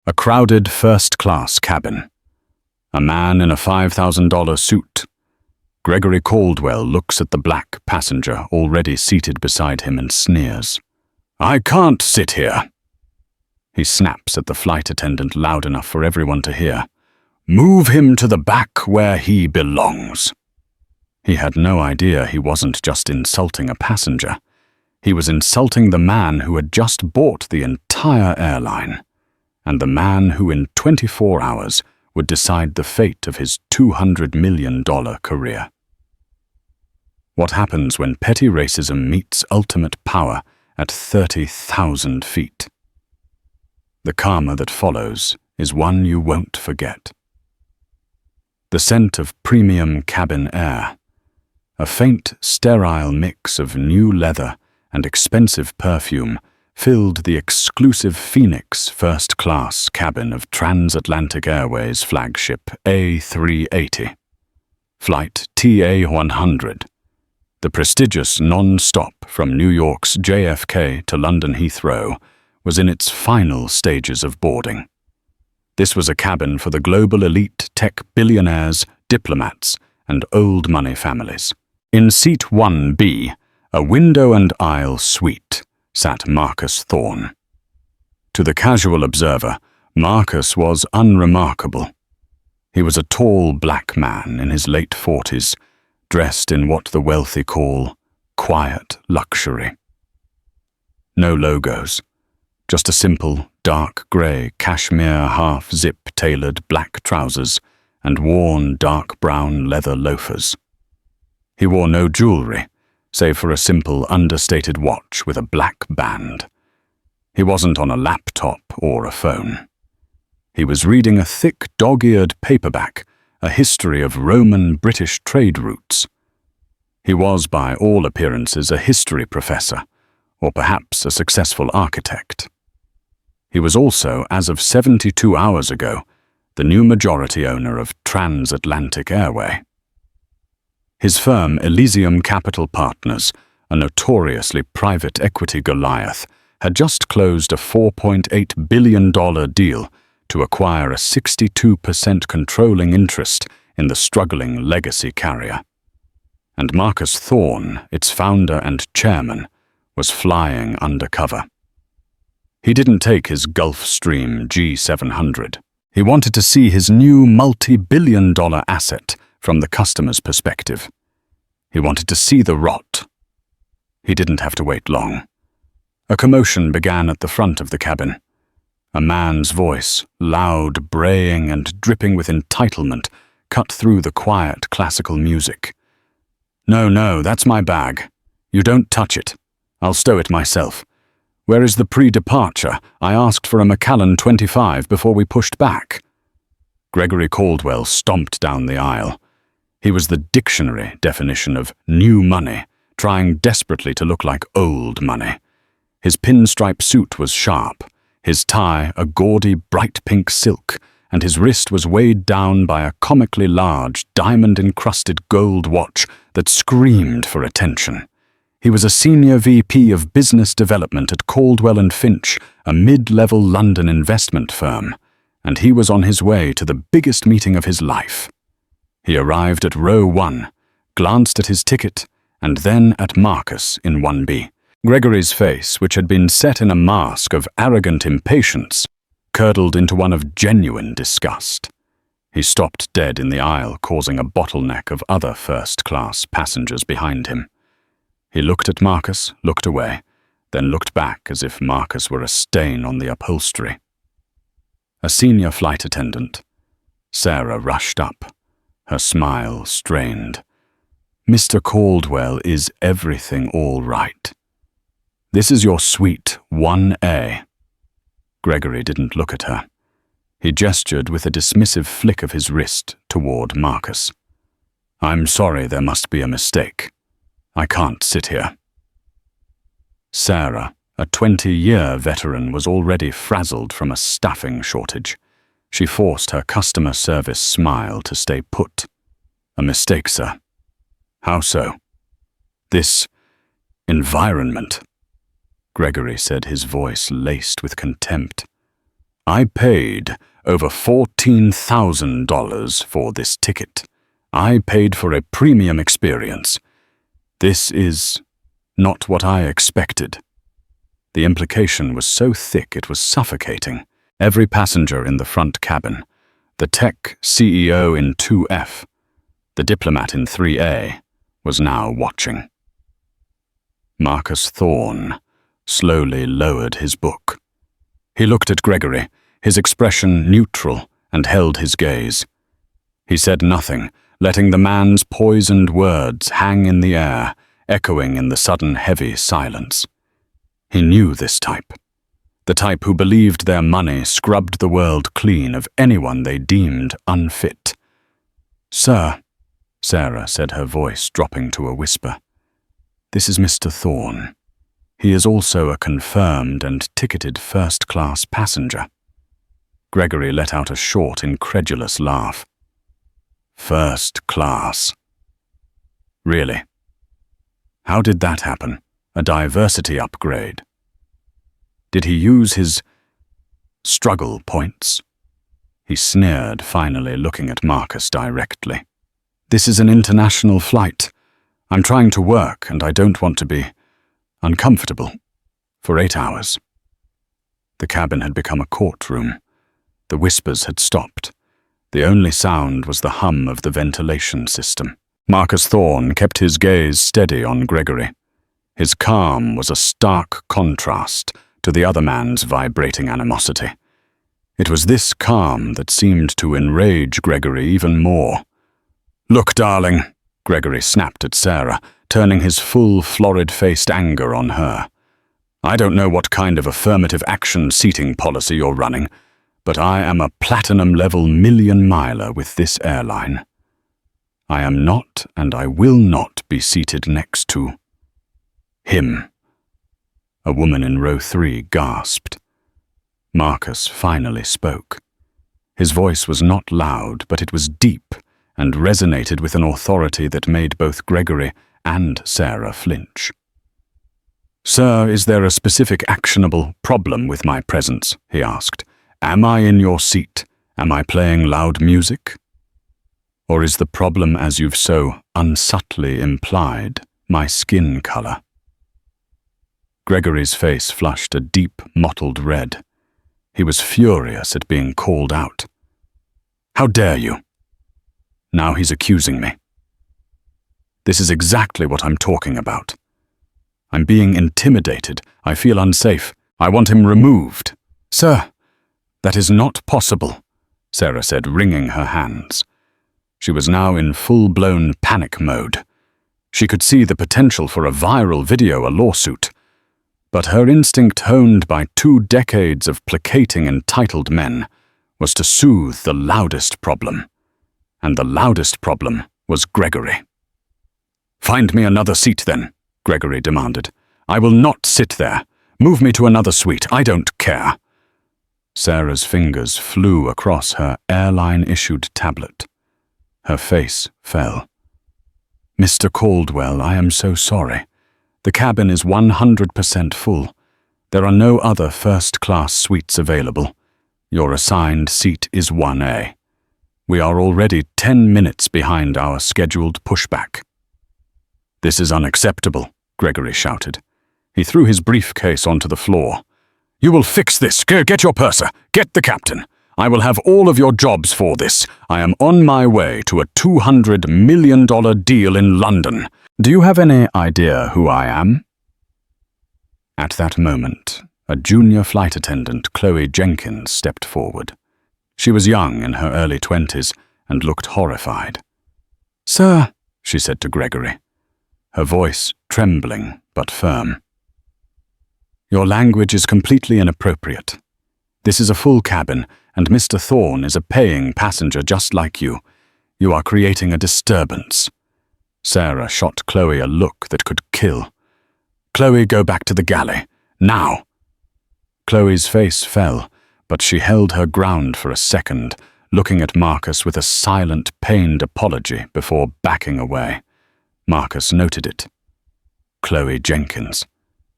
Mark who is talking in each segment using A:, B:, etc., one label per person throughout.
A: A crowded first-class cabin. A man in a $5,000 suit. Gregory Caldwell looks at the black passenger already seated beside him and sneers. "I can't sit here." He snaps at the flight attendant loud enough for everyone to hear. "Move him to the back where he belongs." He had no idea he wasn't just insulting a passenger. He was insulting the man who had just bought the entire airline, and the man who in 24 hours would decide the fate of his $200 million career. What happens when petty racism meets ultimate power at 30,000 feet? The karma that follows is one you won't forget. The scent of premium cabin air, a faint, sterile mix of new leather and expensive perfume, filled the exclusive Phoenix first-class cabin of Transatlantic Airways flagship A380. Flight TA-100, the prestigious non-stop from New York's JFK to London Heathrow, was in its final stages of boarding. This was a cabin for the global elite tech billionaires, diplomats, and old money families. In seat 1B, a window and aisle suite, sat Marcus Thorne. To the casual observer, Marcus was unremarkable. He was a tall black man in his late 40s, dressed in what the wealthy call quiet luxury. No logos, just a simple, dark grey cashmere half-zip tailored black trousers and worn dark brown leather loafers. He wore no jewellery, save for a simple understated watch with a black band. He wasn't on a laptop or a phone. He was reading a thick dog-eared paperback, a history of Roman-British trade routes. He was, by all appearances, a history professor, or perhaps a successful architect. He was also, as of 72 hours ago, the new majority owner of Transatlantic Airway. His firm, Elysium Capital Partners, a notoriously private equity Goliath, had just closed a $4.8 billion deal to acquire a 62% controlling interest in the struggling legacy carrier. And Marcus Thorne, its founder and chairman, was flying undercover. He didn't take his Gulfstream G700. He wanted to see his new multi-billion-dollar asset from the customer's perspective. He wanted to see the rot. He didn't have to wait long. A commotion began at the front of the cabin. A man's voice, loud, braying and dripping with entitlement, cut through the quiet classical music. No, that's my bag. You don't touch it. I'll stow it myself. Where is the pre-departure? I asked for a Macallan 25 before we pushed back." Gregory Caldwell stomped down the aisle. He was the dictionary definition of new money, trying desperately to look like old money. His pinstripe suit was sharp, his tie a gaudy bright pink silk, and his wrist was weighed down by a comically large, diamond-encrusted gold watch that screamed for attention. He was a senior VP of business development at Caldwell & Finch, a mid-level London investment firm, and he was on his way to the biggest meeting of his life. He arrived at row 1, glanced at his ticket, and then at Marcus in 1B. Gregory's face, which had been set in a mask of arrogant impatience, curdled into one of genuine disgust. He stopped dead in the aisle, causing a bottleneck of other first-class passengers behind him. He looked at Marcus, looked away, then looked back as if Marcus were a stain on the upholstery. A senior flight attendant, Sarah, rushed up, her smile strained. "Mr. Caldwell, is everything all right? This is your suite 1A. Gregory didn't look at her. He gestured with a dismissive flick of his wrist toward Marcus. "I'm sorry, there must be a mistake. I can't sit here." Sarah, a 20-year veteran, was already frazzled from a staffing shortage. She forced her customer service smile to stay put. "A mistake, sir." "How so?" "This environment," Gregory said, his voice laced with contempt. I paid over $14,000 for this ticket. I paid for a premium experience. This is not what I expected." The implication was so thick it was suffocating. Every passenger in the front cabin, the tech CEO in 2F, the diplomat in 3A, was now watching. Marcus Thorne slowly lowered his book. He looked at Gregory, his expression neutral, and held his gaze. He said nothing, letting the man's poisoned words hang in the air, echoing in the sudden heavy silence. He knew this type. The type who believed their money scrubbed the world clean of anyone they deemed unfit. "Sir," Sarah said, her voice dropping to a whisper, "this is Mr. Thorne. He is also a confirmed and ticketed first-class passenger." Gregory let out a short, incredulous laugh. "First class? Really? How did that happen? A diversity upgrade? Did he use his struggle points?" He sneered, finally looking at Marcus directly. "This is an international flight. I'm trying to work, and I don't want to be uncomfortable for 8 hours." The cabin had become a courtroom. The whispers had stopped. The only sound was the hum of the ventilation system. Marcus Thorne kept his gaze steady on Gregory. His calm was a stark contrast to the other man's vibrating animosity. It was this calm that seemed to enrage Gregory even more. "Look, darling," Gregory snapped at Sarah, turning his full, florid-faced anger on her. "I don't know what kind of affirmative action seating policy you're running, but I am a platinum-level million-miler with this airline. I am not, and I will not be seated next to him." A woman in row 3 gasped. Marcus finally spoke. His voice was not loud, but it was deep and resonated with an authority that made both Gregory and Sarah flinch. "Sir, is there a specific actionable problem with my presence?" he asked. "Am I in your seat? Am I playing loud music? Or is the problem, as you've so unsubtly implied, my skin color?" Gregory's face flushed a deep, mottled red. He was furious at being called out. "How dare you?" Now he's accusing me. This is exactly what I'm talking about. I'm being intimidated. I feel unsafe. I want him removed. "Sir, that is not possible," Sarah said, wringing her hands. She was now in full-blown panic mode. She could see the potential for a viral video, a lawsuit. But her instinct, honed by 2 decades of placating entitled men, was to soothe the loudest problem. And the loudest problem was Gregory. "Find me another seat then," Gregory demanded. "I will not sit there. Move me to another suite. I don't care." Sarah's fingers flew across her airline-issued tablet. Her face fell. "Mr. Caldwell, I am so sorry. The cabin is 100% full. There are no other first-class suites available. Your assigned seat is 1A. We are already 10 minutes behind our scheduled pushback." "This is unacceptable," Gregory shouted. He threw his briefcase onto the floor. "You will fix this. Get your purser. Get the captain. I will have all of your jobs for this. I am on my way to a $200 million deal in London. Do you have any idea who I am?" At that moment, a junior flight attendant, Chloe Jenkins, stepped forward. She was young, in her early 20s, and looked horrified. "Sir," she said to Gregory, her voice trembling but firm. "Your language is completely inappropriate. This is a full cabin, and Mr. Thorne is a paying passenger just like you. You are creating a disturbance." Sarah shot Chloe a look that could kill. "Chloe, go back to the galley. Now!" Chloe's face fell, but she held her ground for a second, looking at Marcus with a silent, pained apology before backing away. Marcus noted it. Chloe Jenkins.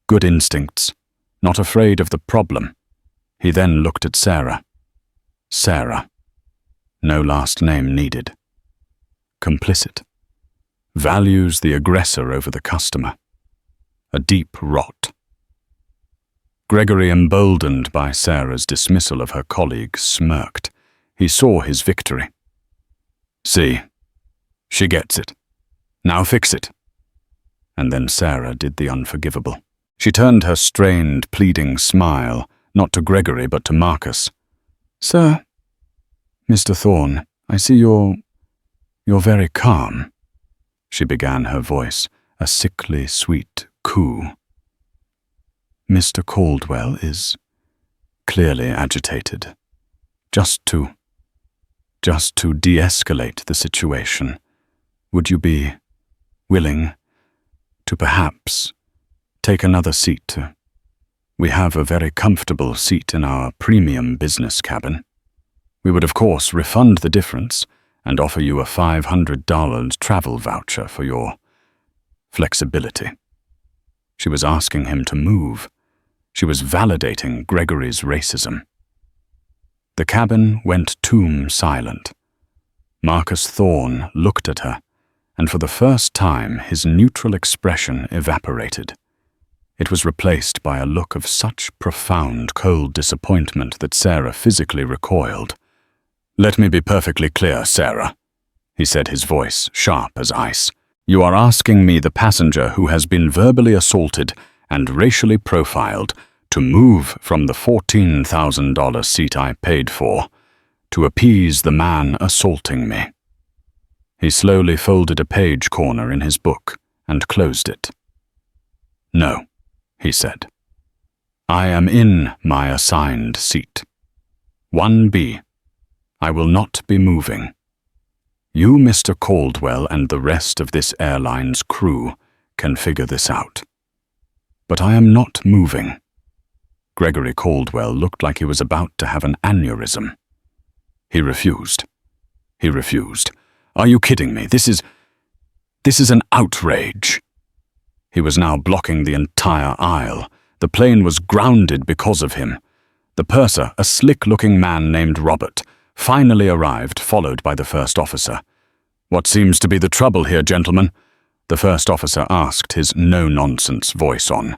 A: Good instincts. Not afraid of the problem. He then looked at Sarah. Sarah. No last name needed. Complicit. Values the aggressor over the customer. A deep rot. Gregory, emboldened by Sarah's dismissal of her colleague, smirked. He saw his victory. See, she gets it. Now fix it. And then Sarah did the unforgivable. She turned her strained, pleading smile, not to Gregory but to Marcus. Sir, Mr. Thorne, I see you're very calm. She began, her voice a sickly, sweet coo. Mr. Caldwell is clearly agitated. Just to de-escalate the situation, would you be willing to perhaps take another seat? We have a very comfortable seat in our premium business cabin. We would, of course, refund the difference and offer you a $500 travel voucher for your flexibility. She was asking him to move. She was validating Gregory's racism. The cabin went tomb silent. Marcus Thorne looked at her, and for the first time his neutral expression evaporated. It was replaced by a look of such profound, cold disappointment that Sarah physically recoiled. Let me be perfectly clear, Sarah, he said, his voice sharp as ice. You are asking me, the passenger who has been verbally assaulted and racially profiled, to move from the $14,000 seat I paid for, to appease the man assaulting me. He slowly folded a page corner in his book and closed it. No, he said. I am in my assigned seat. 1B. I will not be moving. You, Mr. Caldwell, and the rest of this airline's crew can figure this out. But I am not moving. Gregory Caldwell looked like he was about to have an aneurysm. He refused. He refused. Are you kidding me? This is an outrage. He was now blocking the entire aisle. The plane was grounded because of him. The purser, a slick-looking man named Robert, finally arrived, followed by the first officer. What seems to be the trouble here, gentlemen? The first officer asked, his no-nonsense voice on.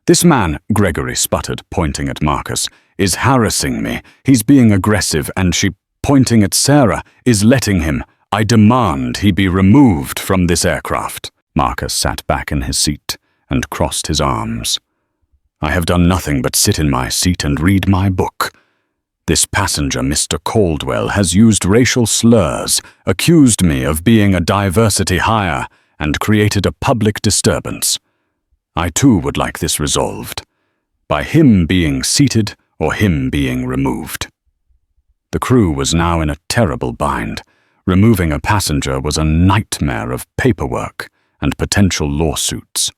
A: This man, Gregory sputtered, pointing at Marcus, is harassing me. He's being aggressive, and she, pointing at Sarah, is letting him. I demand he be removed from this aircraft. Marcus sat back in his seat and crossed his arms. I have done nothing but sit in my seat and read my book. This passenger, Mr. Caldwell, has used racial slurs, accused me of being a diversity hire, and created a public disturbance. I too would like this resolved, by him being seated or him being removed. The crew was now in a terrible bind. Removing a passenger was a nightmare of paperwork and potential lawsuits.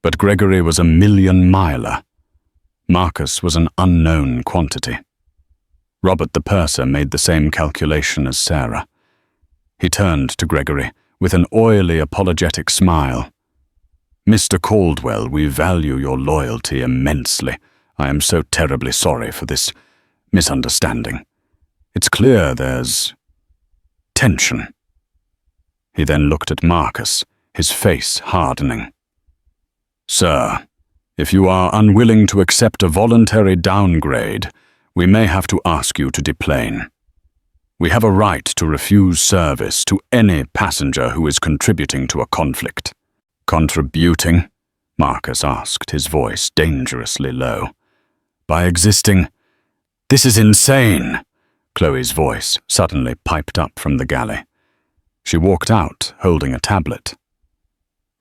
A: But Gregory was a million-miler. Marcus was an unknown quantity. Robert the purser made the same calculation as Sarah. He turned to Gregory with an oily, apologetic smile. Mr. Caldwell, we value your loyalty immensely. I am so terribly sorry for this misunderstanding. It's clear there's tension. He then looked at Marcus, his face hardening. Sir, if you are unwilling to accept a voluntary downgrade, we may have to ask you to deplane. We have a right to refuse service to any passenger who is contributing to a conflict. Contributing? Marcus asked, his voice dangerously low. By existing? This is insane! Chloe's voice suddenly piped up from the galley. She walked out, holding a tablet.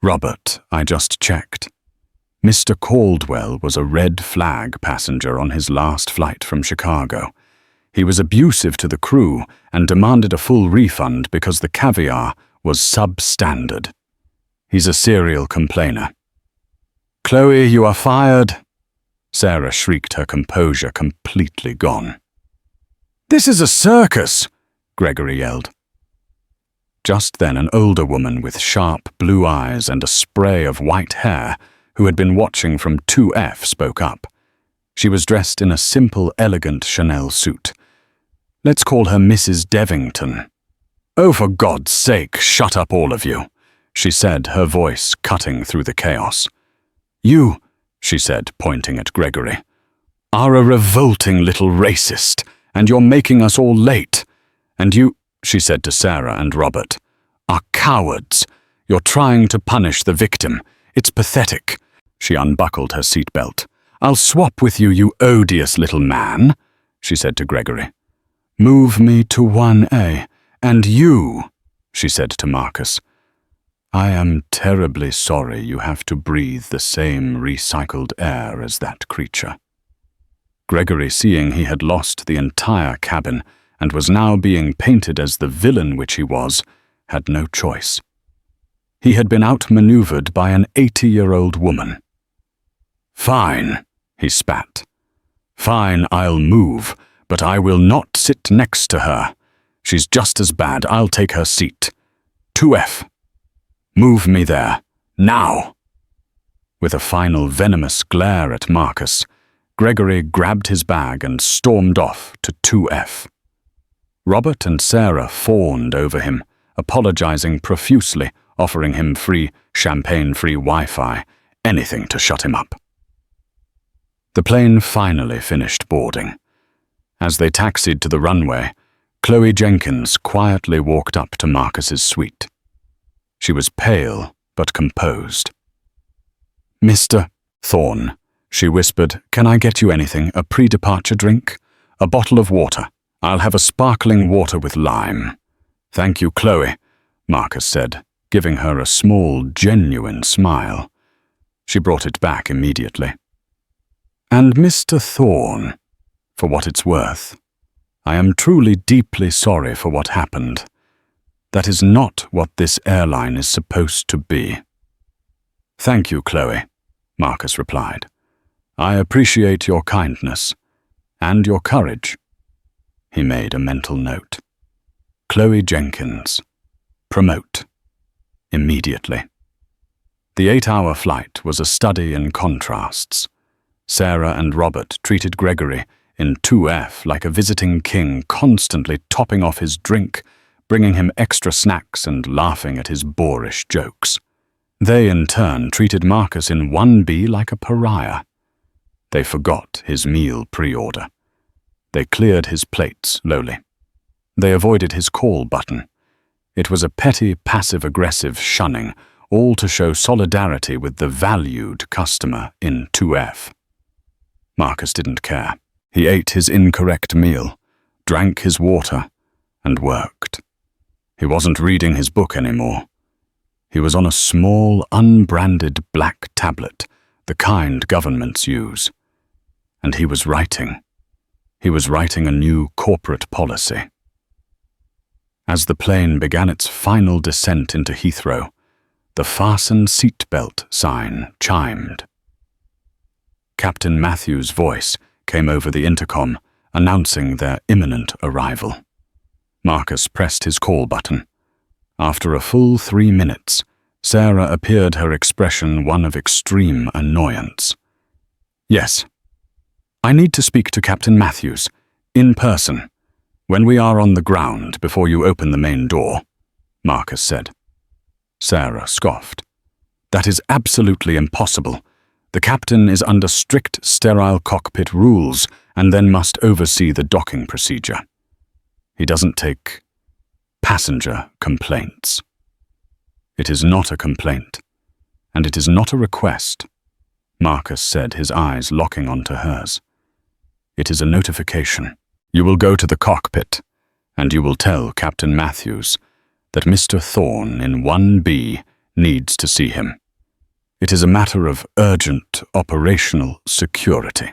A: Robert, I just checked. Mr. Caldwell was a red flag passenger on his last flight from Chicago. He was abusive to the crew and demanded a full refund because the caviar was substandard. He's a serial complainer. Chloe, you are fired. Sarah shrieked, her composure completely gone. This is a circus, Gregory yelled. Just then an older woman with sharp blue eyes and a spray of white hair, who had been watching from 2F, spoke up. She was dressed in a simple, elegant Chanel suit. "Let's call her Mrs. Devington." "Oh, for God's sake, shut up, all of you," she said, her voice cutting through the chaos. "You," she said, pointing at Gregory, "are a revolting little racist, and you're making us all late. And you," she said to Sarah and Robert, "are cowards. You're trying to punish the victim. It's pathetic." She unbuckled her seatbelt. "I'll swap with you, you odious little man," she said to Gregory. "Move me to 1A. And you," she said to Marcus, "I am terribly sorry you have to breathe the same recycled air as that creature." Gregory, seeing he had lost the entire cabin and was now being painted as the villain which he was, had no choice. He had been outmaneuvered by an 80-year-old woman. "Fine," he spat. "Fine, I'll move, but I will not sit next to her. She's just as bad. I'll take her seat. 2F. Move me there. Now." With a final venomous glare at Marcus, Gregory grabbed his bag and stormed off to 2F. Robert and Sarah fawned over him, apologizing profusely, offering him free, champagne-free Wi-Fi, anything to shut him up. The plane finally finished boarding. As they taxied to the runway, Chloe Jenkins quietly walked up to Marcus's suite. She was pale but composed. "Mr. Thorne," she whispered, "can I get you anything? A pre-departure drink? A bottle of water? I'll have a sparkling water with lime." "Thank you, Chloe," Marcus said, giving her a small, genuine smile. She brought it back immediately. "And Mr. Thorne, for what it's worth, I am truly deeply sorry for what happened. That is not what this airline is supposed to be." "Thank you, Chloe," Marcus replied. "I appreciate your kindness and your courage." He made a mental note. Chloe Jenkins. Promote. Immediately. The 8-hour flight was a study in contrasts. Sarah and Robert treated Gregory in 2F like a visiting king, constantly topping off his drink, bringing him extra snacks and laughing at his boorish jokes. They, in turn, treated Marcus in 1B like a pariah. They forgot his meal pre-order. They cleared his plate slowly. They avoided his call button. It was a petty, passive-aggressive shunning, all to show solidarity with the valued customer in 2F. Marcus didn't care. He ate his incorrect meal, drank his water, and worked. He wasn't reading his book anymore. He was on a small, unbranded black tablet, the kind governments use. And he was writing. He was writing a new corporate policy. As the plane began its final descent into Heathrow, the fasten seatbelt sign chimed. Captain Matthews' voice came over the intercom, announcing their imminent arrival. Marcus pressed his call button. After a full 3 minutes, Sarah appeared, her expression one of extreme annoyance. "Yes. I need to speak to Captain Matthews, in person, when we are on the ground before you open the main door," Marcus said. Sarah scoffed. "That is absolutely impossible. The captain is under strict sterile cockpit rules and then must oversee the docking procedure. He doesn't take passenger complaints." "It is not a complaint, and it is not a request," Marcus said, his eyes locking onto hers. "It is a notification. You will go to the cockpit, and you will tell Captain Matthews that Mr. Thorne in 1B needs to see him. It is a matter of urgent operational security."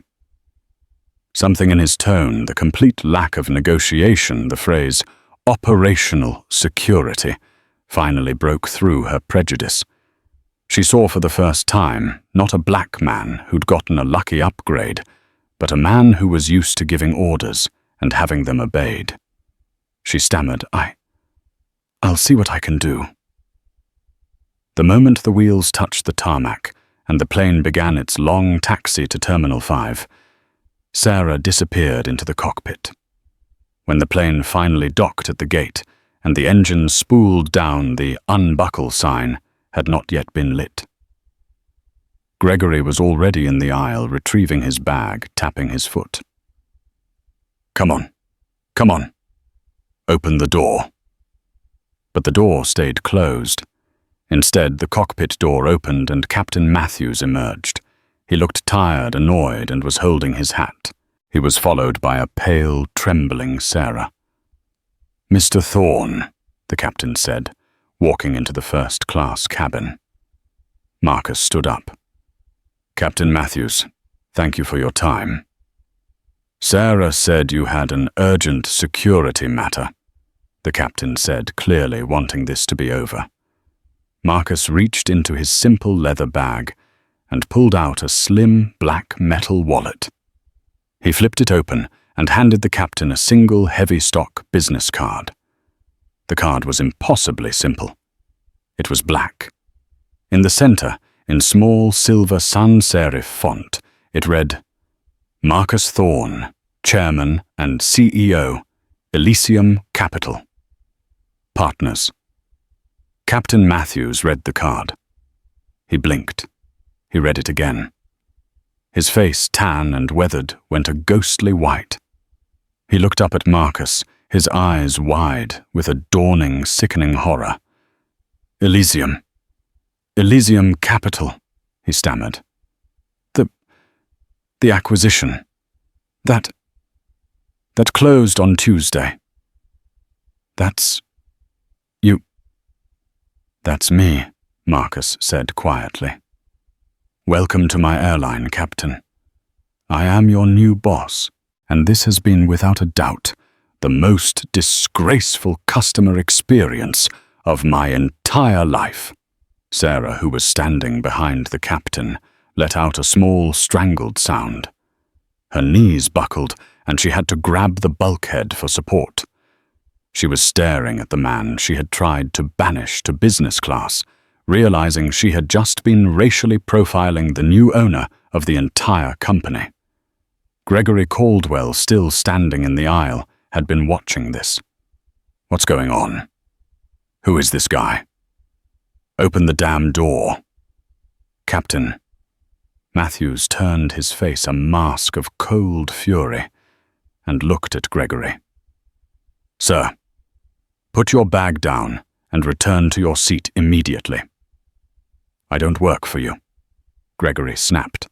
A: Something in his tone, the complete lack of negotiation, the phrase operational security, finally broke through her prejudice. She saw for the first time not a black man who'd gotten a lucky upgrade, but a man who was used to giving orders and having them obeyed. She stammered, I'll see what I can do." The moment the wheels touched the tarmac and the plane began its long taxi to Terminal 5, Sarah disappeared into the cockpit. When the plane finally docked at the gate and the engine spooled down, the unbuckle sign had not yet been lit. Gregory was already in the aisle, retrieving his bag, tapping his foot. "Come on, come on. Open the door." But the door stayed closed. Instead, the cockpit door opened and Captain Matthews emerged. He looked tired, annoyed, and was holding his hat. He was followed by a pale, trembling Sarah. "Mr. Thorne," the captain said, walking into the first-class cabin. Marcus stood up. "Captain Matthews, thank you for your time. Sarah said you had an urgent security matter," the captain said, clearly wanting this to be over. Marcus reached into his simple leather bag and pulled out a slim black metal wallet. He flipped it open and handed the captain a single heavy-stock business card. The card was impossibly simple. It was black. In the center, in small silver sans-serif font, it read, "Marcus Thorne, Chairman and CEO, Elysium Capital. Partners." Captain Matthews read the card. He blinked. He read it again. His face, tan and weathered, went a ghostly white. He looked up at Marcus, his eyes wide with a dawning, sickening horror. Elysium Capital," he stammered. The acquisition. That closed on Tuesday. That's you." "That's me," Marcus said quietly. "Welcome to my airline, Captain. I am your new boss, and this has been without a doubt the most disgraceful customer experience of my entire life." Sarah, who was standing behind the captain, let out a small, strangled sound. Her knees buckled, and she had to grab the bulkhead for support. She was staring at the man she had tried to banish to business class, realizing she had just been racially profiling the new owner of the entire company. Gregory Caldwell, still standing in the aisle, had been watching this. "What's going on? Who is this guy? Open the damn door." "Captain." Matthews turned his face a mask of cold fury and looked at Gregory. "Sir, put your bag down and return to your seat immediately." "I don't work for you," Gregory snapped.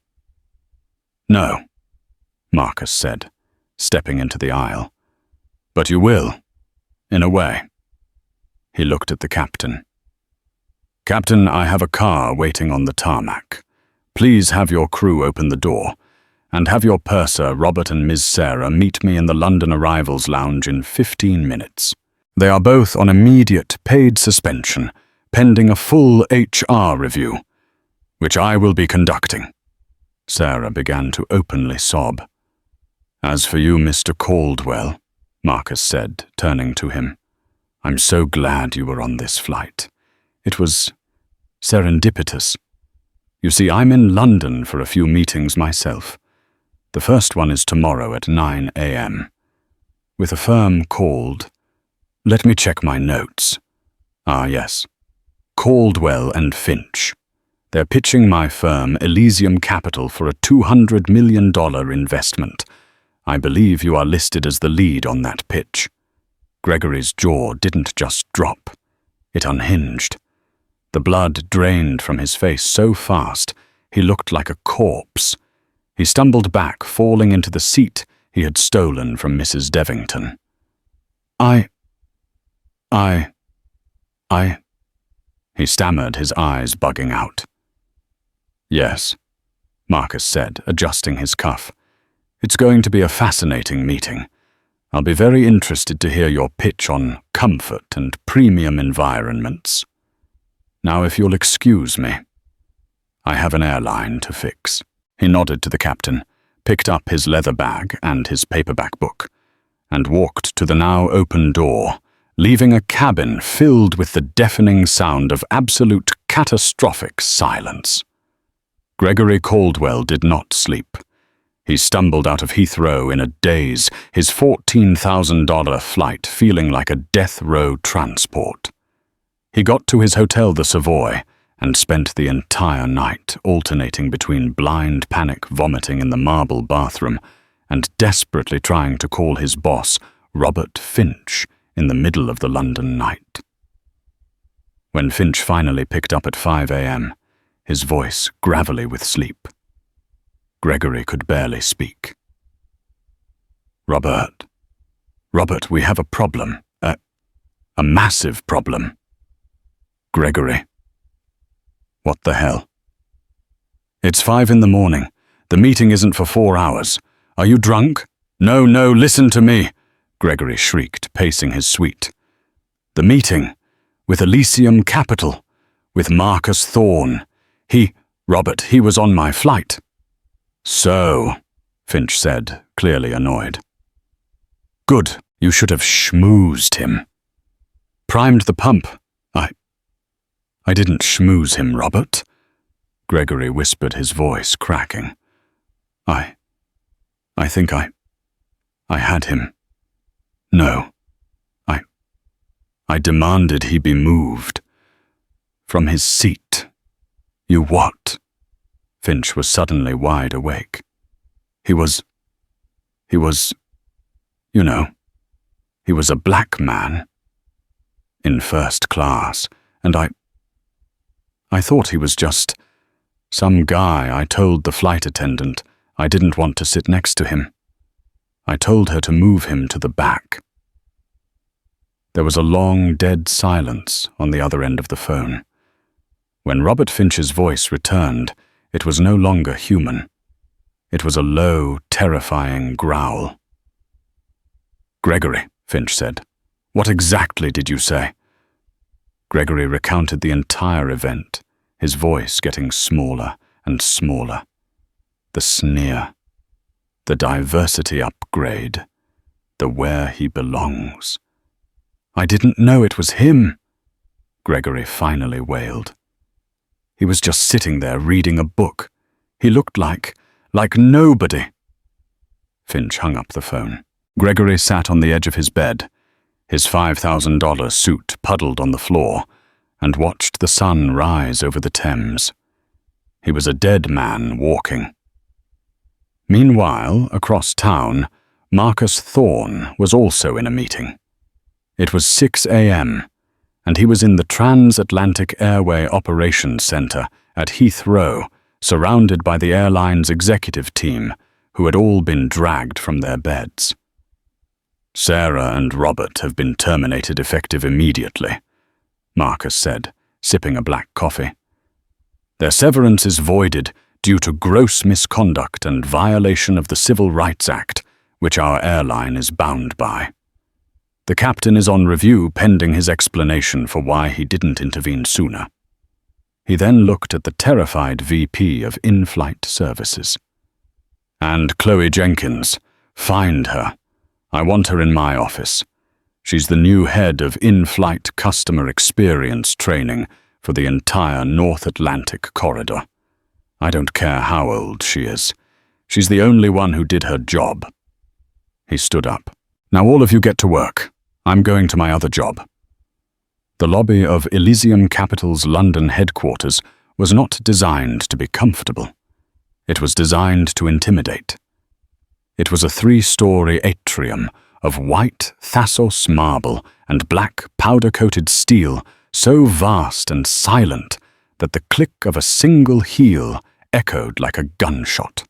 A: "No," Marcus said, stepping into the aisle. "But you will, in a way." He looked at the captain. "Captain, I have a car waiting on the tarmac. Please have your crew open the door, and have your purser, Robert and Ms. Sarah, meet me in the London Arrivals Lounge in 15 minutes. They are both on immediate paid suspension, pending a full HR review, which I will be conducting." Sarah began to openly sob. "As for you, Mr. Caldwell," Marcus said, turning to him, "I'm so glad you were on this flight. It was serendipitous. You see, I'm in London for a few meetings myself. The first one is tomorrow at 9 a.m. with a firm called... Let me check my notes. Yes. Caldwell and Finch. They're pitching my firm, Elysium Capital, for a $200 million investment. I believe you are listed as the lead on that pitch." Gregory's jaw didn't just drop. It unhinged. The blood drained from his face so fast, he looked like a corpse. He stumbled back, falling into the seat he had stolen from Mrs. Devington. I... He stammered, his eyes bugging out. "Yes," Marcus said, adjusting his cuff. "It's going to be a fascinating meeting. I'll be very interested to hear your pitch on comfort and premium environments. Now, if you'll excuse me, I have an airline to fix." He nodded to the captain, picked up his leather bag and his paperback book, and walked to the now open door, leaving a cabin filled with the deafening sound of absolute catastrophic silence. Gregory Caldwell did not sleep. He stumbled out of Heathrow in a daze, his $14,000 flight feeling like a death row transport. He got to his hotel, the Savoy, and spent the entire night alternating between blind panic vomiting in the marble bathroom and desperately trying to call his boss, Robert Finch, in the middle of the London night. When Finch finally picked up at 5 a.m., his voice gravelly with sleep, Gregory could barely speak. Robert, we have a problem. A massive problem. Gregory. What the hell? It's 5 in the morning. The meeting isn't for 4 hours. Are you drunk? No, listen to me, Gregory shrieked, pacing his suite. The meeting, with Elysium Capital, with Marcus Thorne. Robert, he was on my flight. So, Finch said, clearly annoyed. Good, you should have schmoozed him. Primed the pump. I didn't schmooze him, Robert, Gregory whispered, his voice cracking. I think I had him. No. I demanded he be moved. From his seat. You what? Finch was suddenly wide awake. He was, you know, he was a black man. In first class, and I thought he was just some guy. I told the flight attendant I didn't want to sit next to him. I told her to move him to the back. There was a long, dead silence on the other end of the phone. When Robert Finch's voice returned, it was no longer human. It was a low, terrifying growl. Gregory, Finch said, what exactly did you say? Gregory recounted the entire event, his voice getting smaller and smaller. The sneer, the diversity upgrade, the where he belongs. I didn't know it was him, Gregory finally wailed. He was just sitting there reading a book. He looked like nobody. Finch hung up the phone. Gregory sat on the edge of his bed, his $5,000 suit puddled on the floor, and watched the sun rise over the Thames. He was a dead man walking. Meanwhile, across town, Marcus Thorne was also in a meeting. It was 6 a.m., and he was in the Transatlantic Airway Operations Center at Heathrow, surrounded by the airline's executive team, who had all been dragged from their beds. Sarah and Robert have been terminated effective immediately, Marcus said, sipping a black coffee. Their severance is voided due to gross misconduct and violation of the Civil Rights Act, which our airline is bound by. The captain is on review pending his explanation for why he didn't intervene sooner. He then looked at the terrified VP of in-flight services. And Chloe Jenkins, find her. I want her in my office. She's the new head of in-flight customer experience training for the entire North Atlantic corridor. I don't care how old she is. She's the only one who did her job. He stood up. Now all of you get to work. I'm going to my other job. The lobby of Elysium Capital's London headquarters was not designed to be comfortable. It was designed to intimidate. It was a 3-story atrium of white Thassos marble and black powder-coated steel, so vast and silent that the click of a single heel echoed like a gunshot.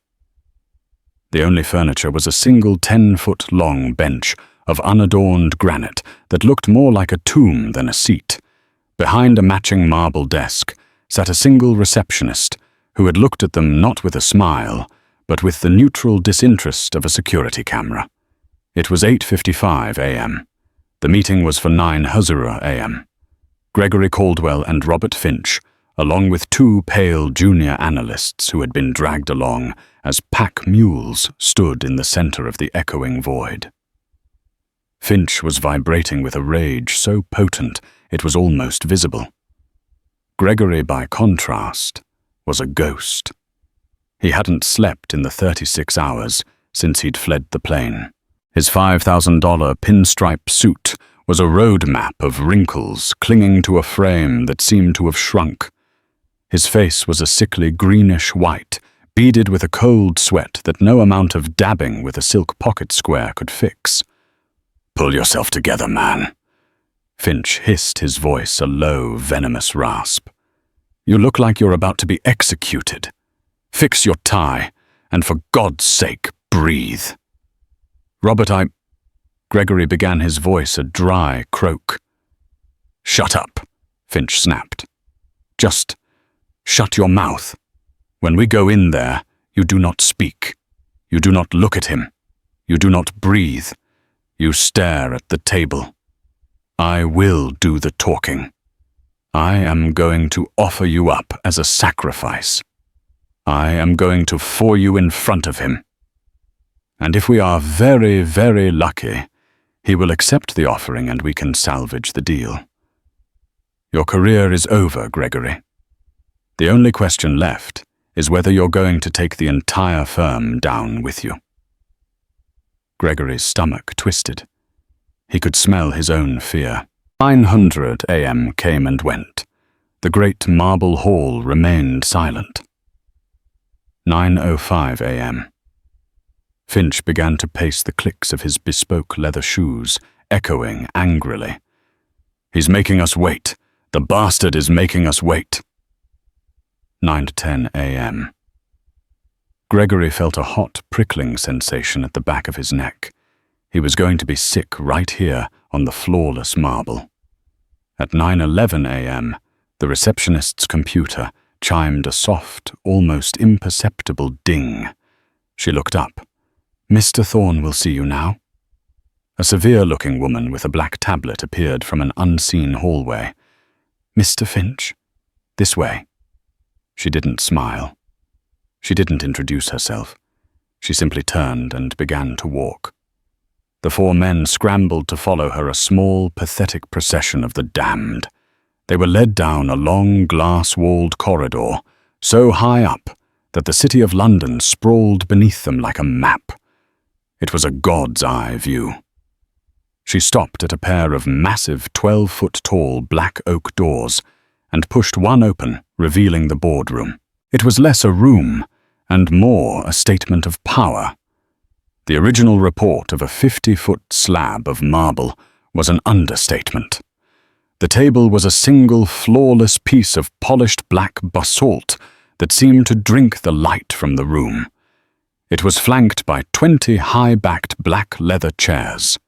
A: The only furniture was a single 10-foot-long bench of unadorned granite that looked more like a tomb than a seat. Behind a matching marble desk sat a single receptionist who had looked at them not with a smile, but with the neutral disinterest of a security camera. It was 8:55 a.m. The meeting was for 9 Huzura a.m. Gregory Caldwell and Robert Finch, along with 2 pale junior analysts who had been dragged along as pack mules, stood in the center of the echoing void. Finch was vibrating with a rage so potent it was almost visible. Gregory, by contrast, was a ghost. He hadn't slept in the 36 hours since he'd fled the plane. His $5,000 pinstripe suit was a road map of wrinkles clinging to a frame that seemed to have shrunk. His face was a sickly greenish white, beaded with a cold sweat that no amount of dabbing with a silk pocket square could fix. "Pull yourself together, man." Finch hissed, his voice a low, venomous rasp. "You look like you're about to be executed. Fix your tie, and for God's sake, breathe." "Robert, Gregory began, his voice a dry croak. "Shut up," Finch snapped. "Just shut your mouth. When we go in there, you do not speak. You do not look at him. You do not breathe. You stare at the table. I will do the talking. I am going to offer you up as a sacrifice. I am going to four you in front of him. And if we are very, very lucky, he will accept the offering and we can salvage the deal. Your career is over, Gregory. The only question left is whether you're going to take the entire firm down with you." Gregory's stomach twisted. He could smell his own fear. 900 a.m. came and went. The great marble hall remained silent. 9:05 a.m. Finch began to pace the clicks of his bespoke leather shoes, echoing angrily. "He's making us wait. The bastard is making us wait." 9:10 a.m. Gregory felt a hot, prickling sensation at the back of his neck. He was going to be sick right here on the flawless marble. At 9:11 a.m., the receptionist's computer chimed a soft, almost imperceptible ding. She looked up. "Mr. Thorne will see you now." A severe-looking woman with a black tablet appeared from an unseen hallway. "Mr. Finch, this way." She didn't smile. She didn't introduce herself. She simply turned and began to walk. The four men scrambled to follow her, a small, pathetic procession of the damned. They were led down a long, glass-walled corridor, so high up that the city of London sprawled beneath them like a map. It was a god's-eye view. She stopped at a pair of massive 12-foot-tall black oak doors and pushed one open, revealing the boardroom. It was less a room and more a statement of power. The original report of a 50-foot slab of marble was an understatement. The table was a single, flawless piece of polished black basalt that seemed to drink the light from the room. It was flanked by 20 high-backed black leather chairs.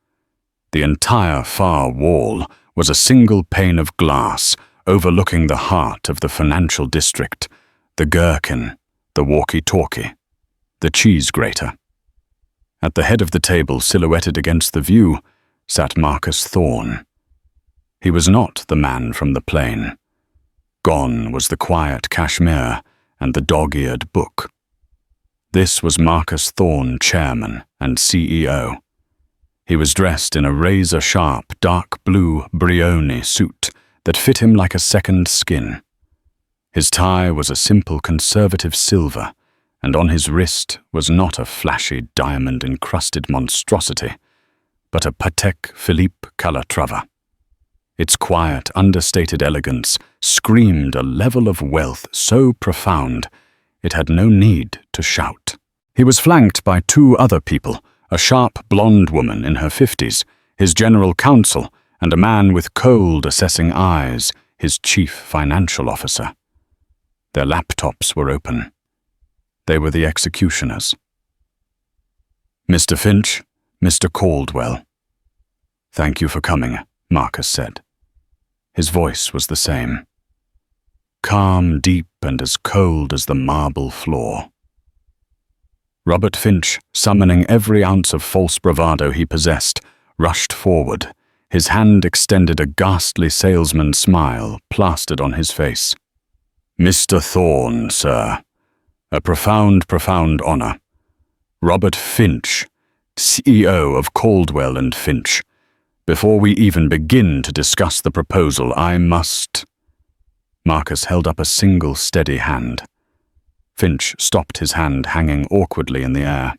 A: The entire far wall was a single pane of glass overlooking the heart of the financial district, the gherkin, the walkie-talkie, the cheese grater. At the head of the table, silhouetted against the view, sat Marcus Thorne. He was not the man from the plane. Gone was the quiet cashmere and the dog-eared book. This was Marcus Thorne, chairman and CEO. He was dressed in a razor-sharp, dark blue Brioni suit that fit him like a second skin. His tie was a simple conservative silver, and on his wrist was not a flashy diamond-encrusted monstrosity, but a Patek Philippe Calatrava. Its quiet, understated elegance screamed a level of wealth so profound it had no need to shout. He was flanked by two other people, a sharp blonde woman in her 50s, his general counsel, and a man with cold, assessing eyes, his chief financial officer. Their laptops were open. They were the executioners. "Mr. Finch, Mr. Caldwell." "Thank you for coming," Marcus said. His voice was the same. Calm, deep, and as cold as the marble floor. Robert Finch, summoning every ounce of false bravado he possessed, rushed forward. His hand extended, a ghastly salesman smile plastered on his face. "Mr. Thorne, sir. A profound, profound honor. Robert Finch, CEO of Caldwell and Finch. Before we even begin to discuss the proposal, I must..." Marcus held up a single steady hand. Finch stopped his hand hanging awkwardly in the air.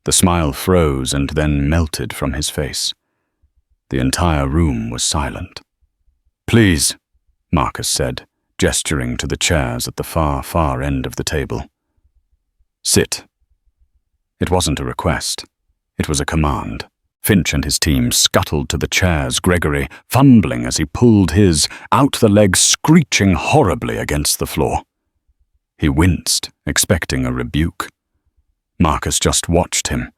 A: The smile froze and then melted from his face. The entire room was silent. "Please," Marcus said, gesturing to the chairs at the far end of the table. "Sit." It wasn't a request. It was a command. Finch and his team scuttled to the chairs, Gregory fumbling as he pulled his, out the leg screeching horribly against the floor. He winced, expecting a rebuke. Marcus just watched him,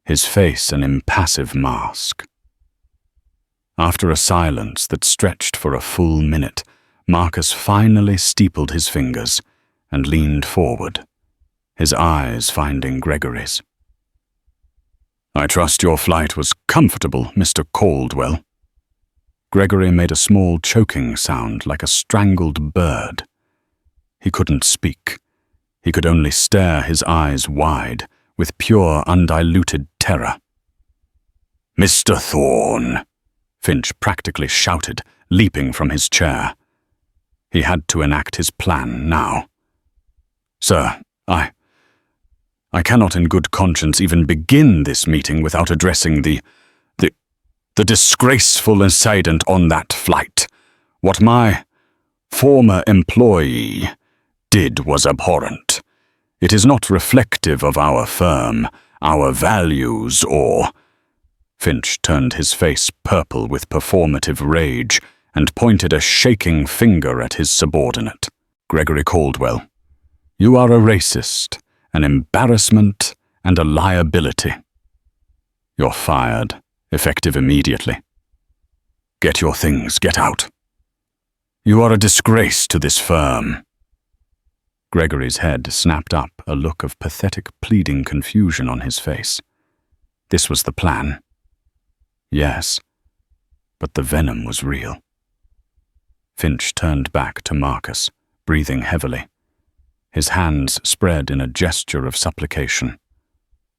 A: his face an impassive mask. After a silence that stretched for a full minute, Marcus finally steepled his fingers and leaned forward, his eyes finding Gregory's. "I trust your flight was comfortable, Mr. Caldwell." Gregory made a small choking sound like a strangled bird. He couldn't speak. He could only stare his eyes wide, with pure, undiluted terror. "Mr. Thorne," Finch practically shouted, leaping from his chair. He had to enact his plan now. "Sir, I cannot in good conscience even begin this meeting without addressing the disgraceful incident on that flight. What my former employee did was abhorrent. It is not reflective of our firm, our values, or—" Finch turned his face purple with performative rage and pointed a shaking finger at his subordinate. "Gregory Caldwell, you are a racist, an embarrassment, and a liability. You're fired, effective immediately. Get your things, get out. You are a disgrace to this firm." Gregory's head snapped up, a look of pathetic pleading confusion on his face. This was the plan. Yes, but the venom was real. Finch turned back to Marcus, breathing heavily. His hands spread in a gesture of supplication.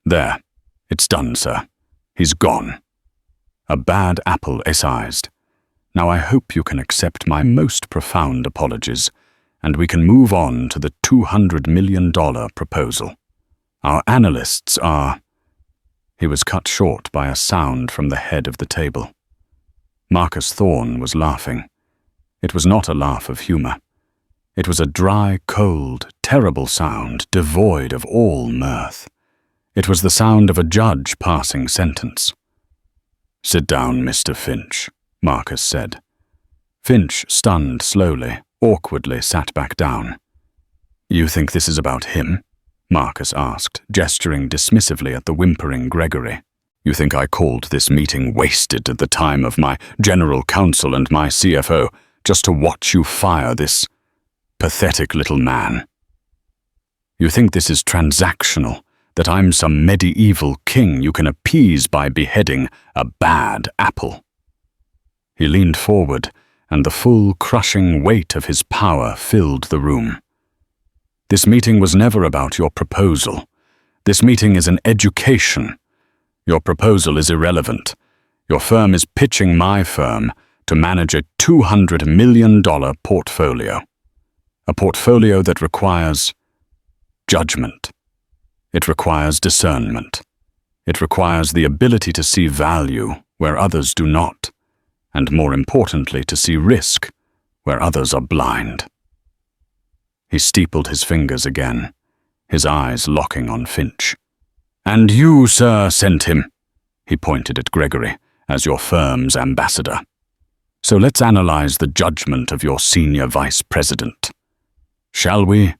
A: "There, it's done, sir. He's gone. A bad apple excised. Now I hope you can accept my most profound apologies, and we can move on to the $200 million proposal. Our analysts are—" He was cut short by a sound from the head of the table. Marcus Thorne was laughing. It was not a laugh of humor. It was a dry, cold, terrible sound, devoid of all mirth. It was the sound of a judge passing sentence. "Sit down, Mr. Finch," Marcus said. Finch, stunned slowly, awkwardly sat back down. "You think this is about him?" Marcus asked, gesturing dismissively at the whimpering Gregory. "You think I called this meeting wasted at the time of my general counsel and my CFO just to watch you fire this pathetic little man? You think this is transactional, that I'm some medieval king you can appease by beheading a bad apple?" He leaned forward, and the full, crushing weight of his power filled the room. "This meeting was never about your proposal. This meeting is an education. Your proposal is irrelevant. Your firm is pitching my firm to manage a $200 million portfolio. A portfolio that requires judgment. It requires discernment. It requires the ability to see value where others do not, and more importantly, to see risk where others are blind." He steepled his fingers again, his eyes locking on Finch. "And you, sir, sent him," he pointed at Gregory, "as your firm's ambassador. So let's analyze the judgment of your senior vice president. Shall we?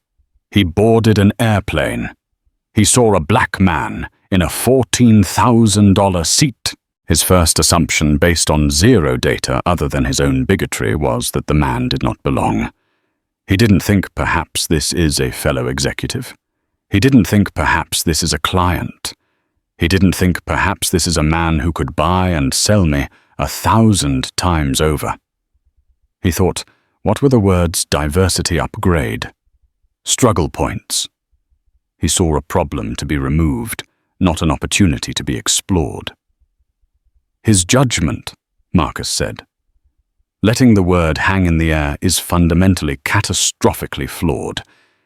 A: He boarded an airplane. He saw a black man in a $14,000 seat. His first assumption, based on zero data other than his own bigotry, was that the man did not belong. He didn't think perhaps this is a fellow executive. He didn't think perhaps this is a client. He didn't think perhaps this is a man who could buy and sell me 1,000 times over. He thought, what were the words diversity upgrade? Struggle points. He saw a problem to be removed, not an opportunity to be explored. His judgment, Marcus said. Letting the word hang in the air is fundamentally catastrophically flawed.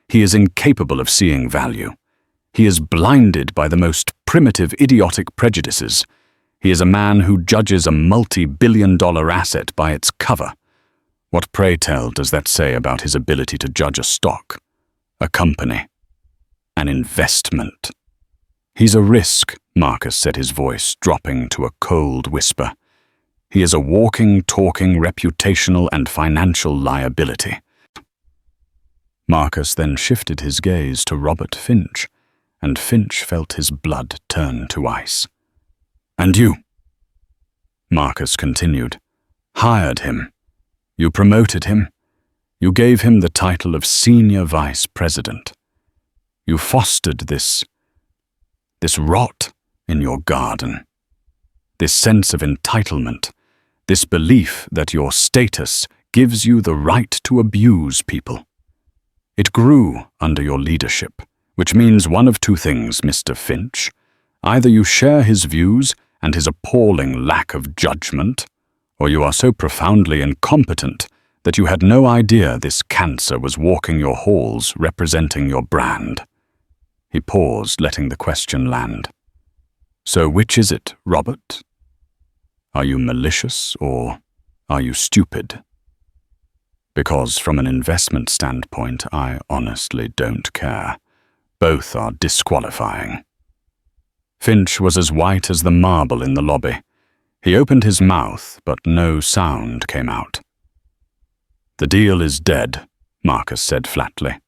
A: He is incapable of seeing value. He is blinded by the most primitive, idiotic prejudices. He is a man who judges a multi-billion-dollar asset by its cover. What, pray tell, does that say about his ability to judge a stock, a company, an investment? He's a risk, Marcus said, his voice dropping to a cold whisper. He is a walking, talking, reputational and financial liability. Marcus then shifted his gaze to Robert Finch, and Finch felt his blood turn to ice. "And you," Marcus continued, "hired him. You promoted him. You gave him the title of Senior Vice President. You fostered this rot in your garden, this sense of entitlement, this belief that your status gives you the right to abuse people. It grew under your leadership, which means one of two things, Mr. Finch. Either you share his views and his appalling lack of judgment, or you are so profoundly incompetent that you had no idea this cancer was walking your halls representing your brand." He paused, letting the question land. "So which is it, Robert? Are you malicious or are you stupid? Because from an investment standpoint, I honestly don't care. Both are disqualifying." Finch was as white as the marble in the lobby. He opened his mouth, but no sound came out. "The deal is dead," Marcus said flatly.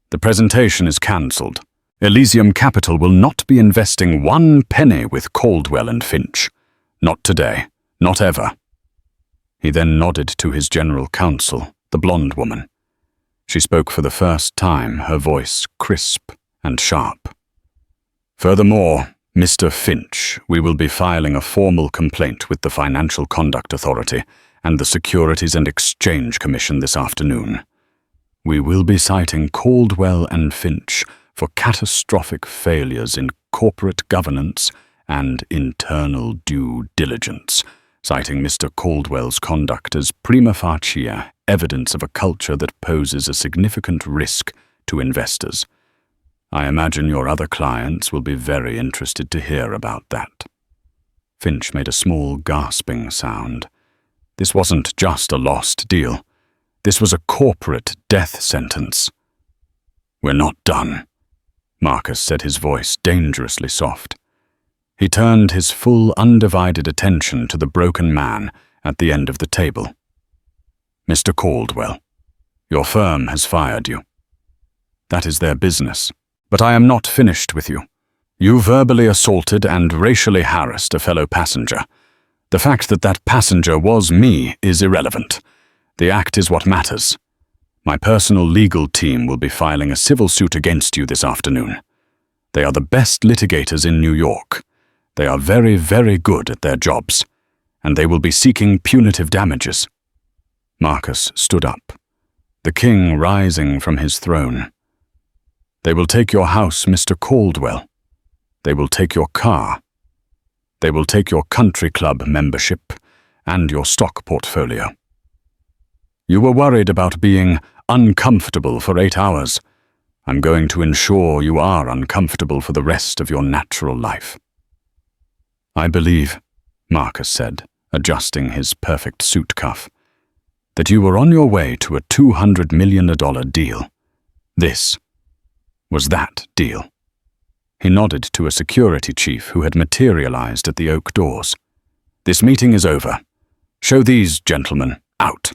A: "The presentation is cancelled. Elysium Capital will not be investing 1 penny with Caldwell and Finch. Not today, not ever." He then nodded to his general counsel, the blonde woman. She spoke for the first time, her voice crisp and sharp. "Furthermore, Mr. Finch, we will be filing a formal complaint with the Financial Conduct Authority and the Securities and Exchange Commission this afternoon. We will be citing Caldwell and Finch for catastrophic failures in corporate governance and internal due diligence, citing Mr. Caldwell's conduct as prima facie evidence of a culture that poses a significant risk to investors. I imagine your other clients will be very interested to hear about that." Finch made a small gasping sound. This wasn't just a lost deal. This was a corporate death sentence. "We're not done," Marcus said, his voice dangerously soft. He turned his full, undivided attention to the broken man at the end of the table. "Mr. Caldwell, your firm has fired you. That is their business. But I am not finished with you. You verbally assaulted and racially harassed a fellow passenger. The fact that that passenger was me is irrelevant. The act is what matters. My personal legal team will be filing a civil suit against you this afternoon. They are the best litigators in New York. They are very, very good at their jobs, and they will be seeking punitive damages." Marcus stood up, the king rising from his throne. "They will take your house, Mr. Caldwell. They will take your car. They will take your country club membership and your stock portfolio. You were worried about being uncomfortable for 8 hours. I'm going to ensure you are uncomfortable for the rest of your natural life." "I believe," Marcus said, adjusting his perfect suit cuff, "that you were on your way to a $200 million deal. This was that deal." He nodded to a security chief who had materialized at the oak doors. "This meeting is over. Show these gentlemen out."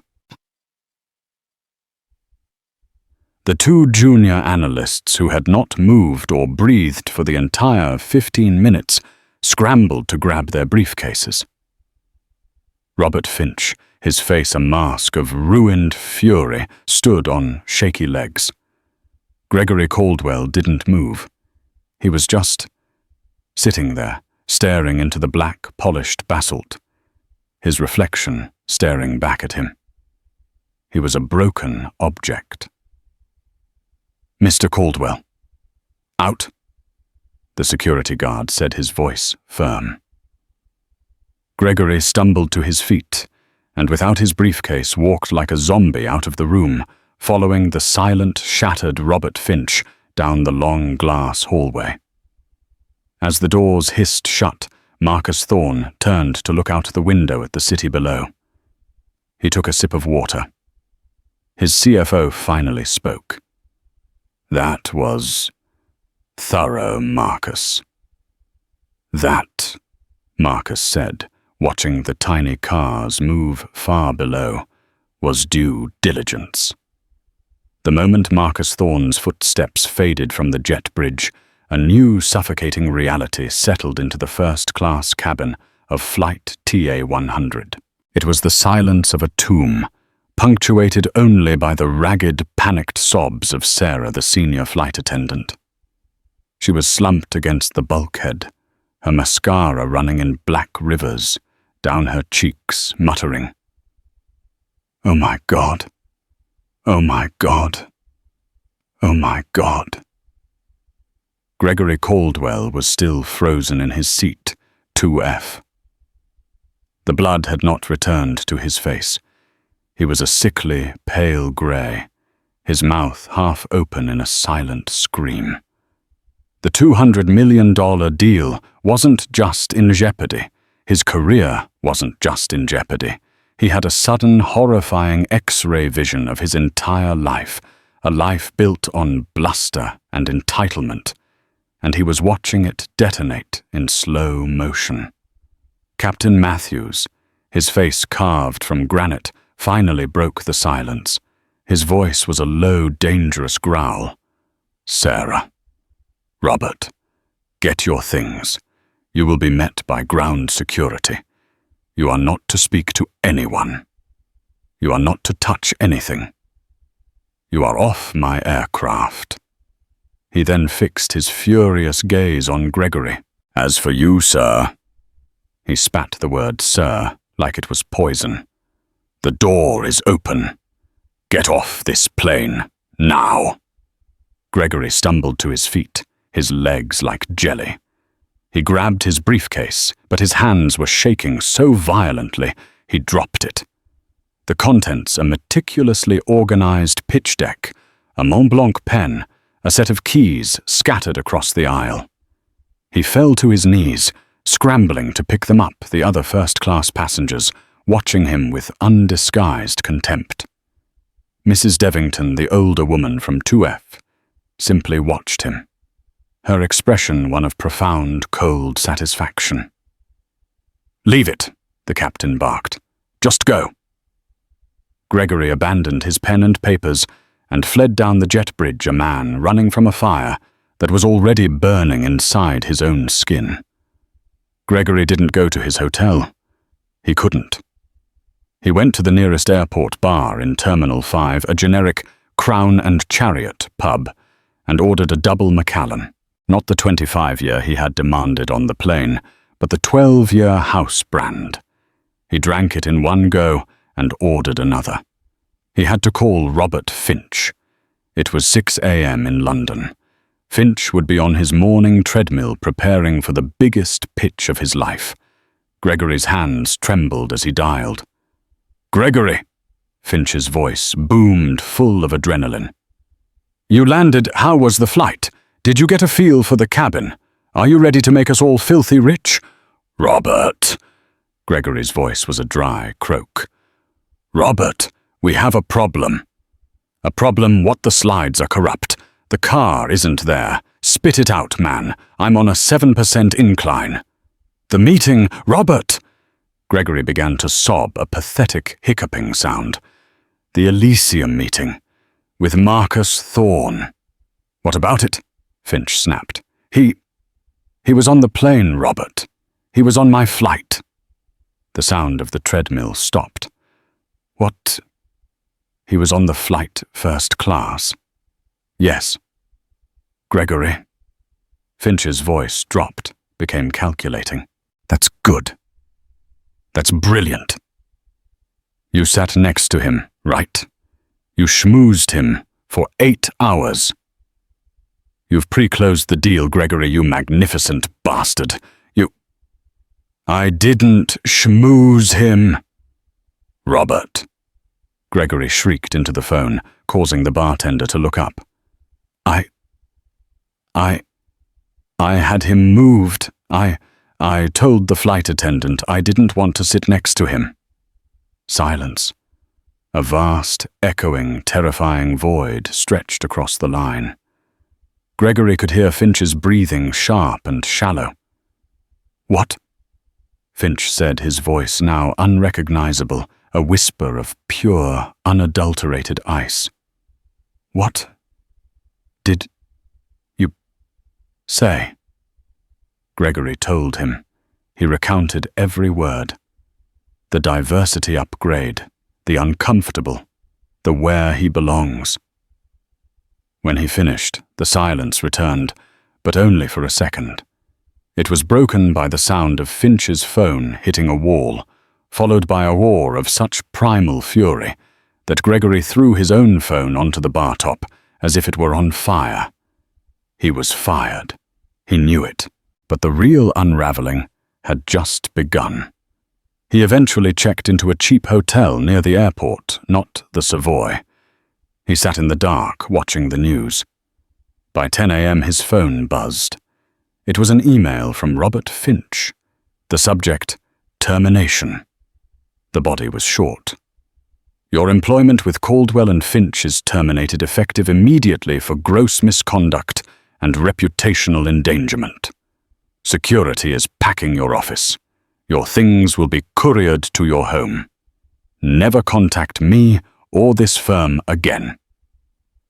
A: The 2 junior analysts who had not moved or breathed for the entire 15 minutes scrambled to grab their briefcases. Robert Finch, his face a mask of ruined fury, stood on shaky legs. Gregory Caldwell didn't move. He was just sitting there, staring into the black, polished basalt, his reflection staring back at him. He was a broken object. "Mr. Caldwell, out," the security guard said, his voice firm. Gregory stumbled to his feet and without his briefcase walked like a zombie out of the room, following the silent, shattered Robert Finch down the long glass hallway. As the doors hissed shut, Marcus Thorne turned to look out the window at the city below. He took a sip of water. His CFO finally spoke. "That was thorough, Marcus." "That," Marcus said, watching the tiny cars move far below, "was due diligence." The moment Marcus Thorne's footsteps faded from the jet bridge, a new suffocating reality settled into the first-class cabin of Flight TA-100. It was the silence of a tomb, punctuated only by the ragged, panicked sobs of Sarah, the senior flight attendant. She was slumped against the bulkhead, her mascara running in black rivers down her cheeks, muttering, "Oh my God. Oh my God. Oh my God." Gregory Caldwell was still frozen in his seat, 2F. The blood had not returned to his face. He was a sickly, pale grey, his mouth half open in a silent scream. The $200 million deal wasn't just in jeopardy. His career wasn't just in jeopardy. He had a sudden, horrifying X-ray vision of his entire life, a life built on bluster and entitlement, and he was watching it detonate in slow motion. Captain Matthews, his face carved from granite, finally broke the silence. His voice was a low, dangerous growl. "Sarah. Robert. Get your things. You will be met by ground security. You are not to speak to anyone. You are not to touch anything. You are off my aircraft." He then fixed his furious gaze on Gregory. "As for you, sir," he spat the word "sir" like it was poison, "the door is open. Get off this plane, now." Gregory stumbled to his feet, his legs like jelly. He grabbed his briefcase, but his hands were shaking so violently he dropped it. The contents, a meticulously organized pitch deck, a Mont Blanc pen, a set of keys scattered across the aisle. He fell to his knees, scrambling to pick them up, the other first-class passengers watching him with undisguised contempt. Mrs. Devington, the older woman from 2F, simply watched him, her expression one of profound, cold satisfaction. "Leave it," the captain barked. "Just go." Gregory abandoned his pen and papers and fled down the jet bridge, a man running from a fire that was already burning inside his own skin. Gregory didn't go to his hotel. He couldn't. He went to the nearest airport bar in Terminal 5, a generic Crown and Chariot pub, and ordered a double Macallan, not the 25-year he had demanded on the plane, but the 12-year house brand. He drank it in one go and ordered another. He had to call Robert Finch. It was 6 a.m. in London. Finch would be on his morning treadmill preparing for the biggest pitch of his life. Gregory's hands trembled as he dialed. "Gregory!" Finch's voice boomed, full of adrenaline. "You landed. How was the flight? Did you get a feel for the cabin? Are you ready to make us all filthy rich?" "Robert!" Gregory's voice was a dry croak. "Robert, we have a problem. A problem what the slides are corrupt. The car isn't there. Spit it out, man. I'm on a 7% incline." "The meeting, Robert!" Gregory began to sob, a pathetic hiccuping sound. "The Elysium meeting. With Marcus Thorne." "What about it?" Finch snapped. He was on the plane, Robert. He was on my flight." The sound of the treadmill stopped. "What? He was on the flight first class?" "Yes." "Gregory." Finch's voice dropped, became calculating. "That's good. That's brilliant. You sat next to him, right? You schmoozed him for 8 hours. You've pre-closed the deal, Gregory, you magnificent bastard. I didn't schmooze him." "Robert." Gregory shrieked into the phone, causing the bartender to look up. I had him moved. I told the flight attendant I didn't want to sit next to him. Silence. A vast, echoing, terrifying void stretched across the line. Gregory could hear Finch's breathing sharp and shallow. "What?" Finch said, his voice now unrecognizable, a whisper of pure, unadulterated ice. "What did you say?" Gregory told him. He recounted every word. The diversity upgrade, the uncomfortable, the where he belongs. When he finished, the silence returned, but only for a second. It was broken by the sound of Finch's phone hitting a wall, followed by a roar of such primal fury that Gregory threw his own phone onto the bar top as if it were on fire. He was fired. He knew it, but the real unraveling had just begun. He eventually checked into a cheap hotel near the airport, not the Savoy. He sat in the dark, watching the news. By 10 a.m. his phone buzzed. It was an email from Robert Finch. The subject, termination. The body was short. "Your employment with Caldwell and Finch is terminated effective immediately for gross misconduct and reputational endangerment. Security is packing your office. Your things will be couriered to your home. Never contact me or this firm again."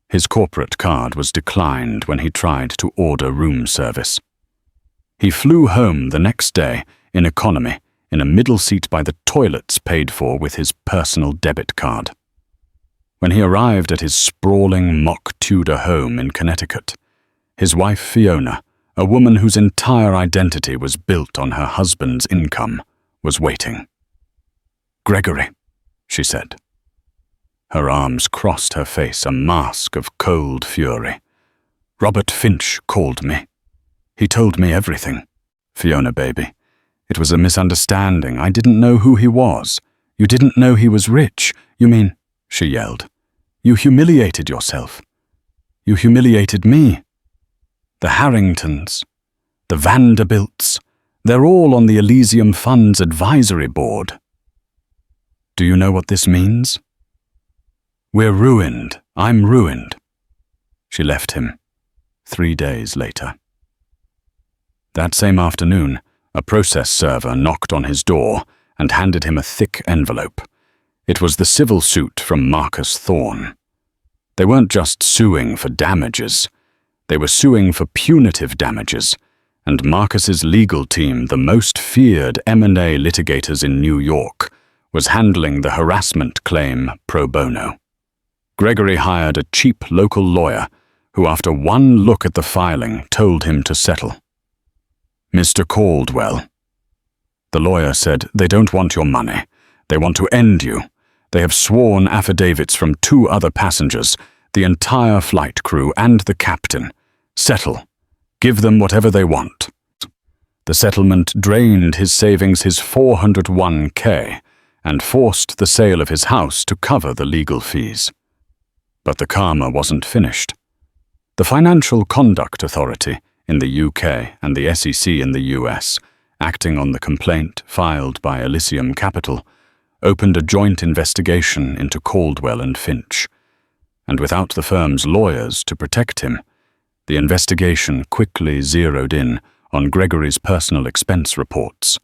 A: His corporate card was declined when he tried to order room service. He flew home the next day in economy, in a middle seat by the toilets paid for with his personal debit card. When he arrived at his sprawling mock Tudor home in Connecticut, his wife Fiona, a woman whose entire identity was built on her husband's income, was waiting. "Gregory," she said. Her arms crossed her face, a mask of cold fury. "Robert Finch called me. He told me everything. Fiona, baby. It was a misunderstanding. I didn't know who he was. You didn't know he was rich. You mean," she yelled, "you humiliated yourself. You humiliated me. The Harringtons, the Vanderbilts, they're all on the Elysium Fund's advisory board. Do you know what this means? We're ruined. I'm ruined." She left him 3 days later. That same afternoon, a process server knocked on his door and handed him a thick envelope. It was the civil suit from Marcus Thorne. They weren't just suing for damages. They were suing for punitive damages, and Marcus's legal team, the most feared M&A litigators in New York, was handling the harassment claim pro bono. Gregory hired a cheap local lawyer who, after one look at the filing, told him to settle. "Mr. Caldwell," the lawyer said, "they don't want your money. They want to end you. They have sworn affidavits from 2 other passengers, the entire flight crew and the captain. Settle. Give them whatever they want." The settlement drained his savings, his 401k, and forced the sale of his house to cover the legal fees. But the karma wasn't finished. The Financial Conduct Authority in the UK and the SEC in the US, acting on the complaint filed by Elysium Capital, opened a joint investigation into Caldwell and Finch. And without the firm's lawyers to protect him, the investigation quickly zeroed in on Gregory's personal expense reports,